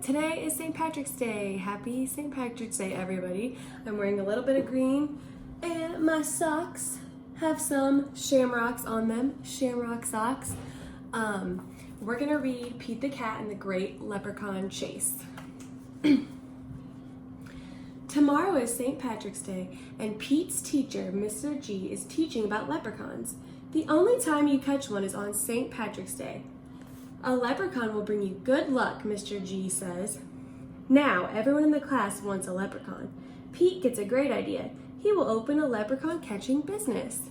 Today is St. Patrick's Day. Happy St. Patrick's Day, everybody. I'm wearing a little bit of green and my socks have some shamrocks on them, shamrock socks. We're gonna read Pete the Cat and the Great Leprechaun Chase. Tomorrow is St. Patrick's Day and Pete's teacher, Mr. G, is teaching about leprechauns. The only time you catch one is on St. Patrick's Day. A leprechaun will bring you good luck, Mr. G says. Now, everyone in the class wants a leprechaun. Pete gets a great idea. He will open a leprechaun catching business.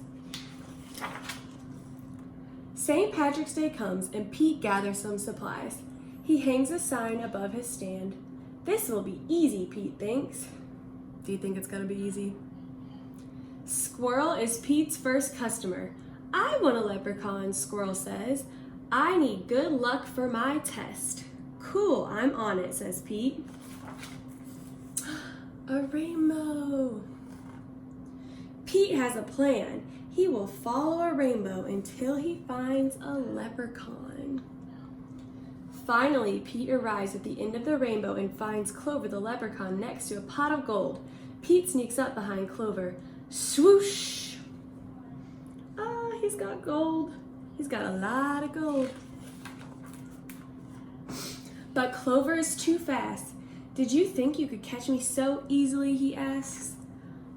St. Patrick's Day comes and Pete gathers some supplies. He hangs a sign above his stand. This will be easy, Pete thinks. Do you think it's gonna be easy? Squirrel is Pete's first customer. I want a leprechaun, Squirrel says. I need good luck for my test. Cool, I'm on it, says Pete. A rainbow. Pete has a plan. He will follow a rainbow until he finds a leprechaun. Finally, Pete arrives at the end of the rainbow and finds Clover the leprechaun next to a pot of gold. Pete sneaks up behind Clover. Swoosh! Ah, he's got gold. He's got a lot of gold. But Clover is too fast. Did you think you could catch me so easily, he asks.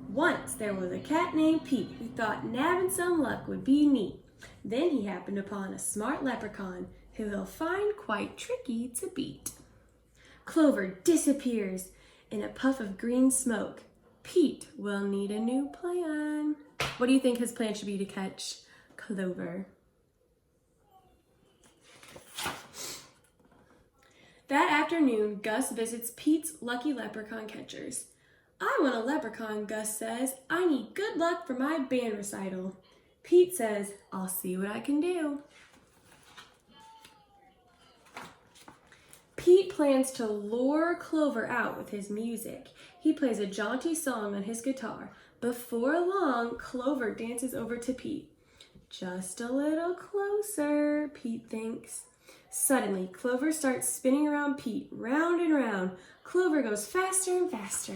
Once there was a cat named Pete who thought nabbing some luck would be neat. Then he happened upon a smart leprechaun who he'll find quite tricky to beat. Clover disappears in a puff of green smoke. Pete will need a new plan. What do you think his plan should be to catch Clover? That afternoon, Gus visits Pete's lucky leprechaun catchers. I want a leprechaun, Gus says. I need good luck for my band recital. Pete says, I'll see what I can do. Pete plans to lure Clover out with his music. He plays a jaunty song on his guitar. Before long, Clover dances over to Pete. Just a little closer, Pete thinks. Suddenly, Clover starts spinning around Pete, round and round. Clover goes faster and faster.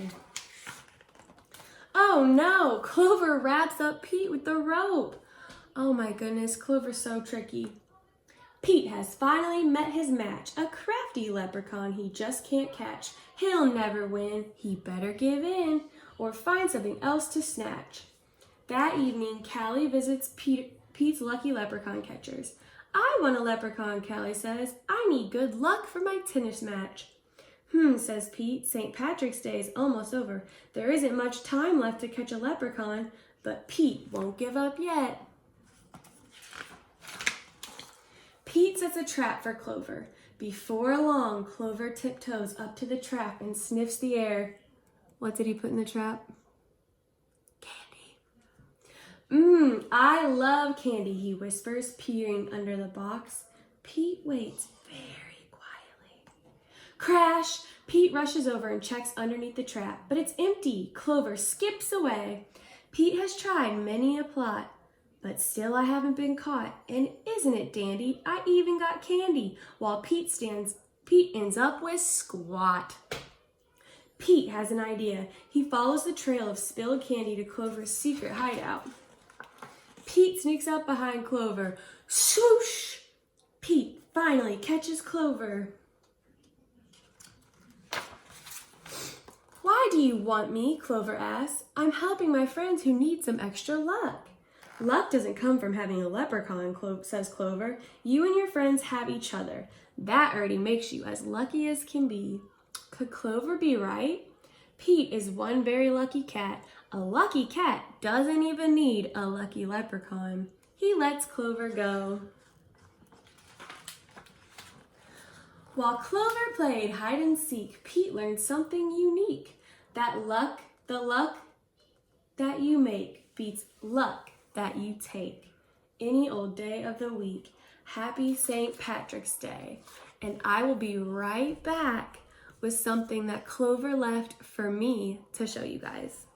Oh no, Clover wraps up Pete with the rope. Oh my goodness, Clover's so tricky. Pete has finally met his match, a crafty leprechaun he just can't catch. He'll never win, he better give in, or find something else to snatch. That evening, Callie visits Pete's lucky leprechaun catchers. I want a leprechaun, Callie says. I need good luck for my tennis match. Says Pete. St. Patrick's Day is almost over. There isn't much time left to catch a leprechaun, but Pete won't give up yet. Pete sets a trap for Clover. Before long, Clover tiptoes up to the trap and sniffs the air. What did he put in the trap? I love candy, he whispers, peering under the box. Pete waits very quietly. Crash! Pete rushes over and checks underneath the trap, but it's empty. Clover skips away. Pete has tried many a plot, but still I haven't been caught. And isn't it dandy? I even got candy, while Pete ends up with squat. Pete has an idea. He follows the trail of spilled candy to Clover's secret hideout. Pete sneaks up behind Clover. Swoosh! Pete finally catches Clover. Why do you want me? Clover asks. I'm helping my friends who need some extra luck. Luck doesn't come from having a leprechaun, says Clover. You and your friends have each other. That already makes you as lucky as can be. Could Clover be right? Pete is one very lucky cat. A lucky cat doesn't even need a lucky leprechaun. He lets Clover go. While Clover played hide and seek, Pete learned something unique. The luck that you make beats luck that you take. Any old day of the week. Happy St. Patrick's Day. And I will be right back with something that Clover left for me to show you guys.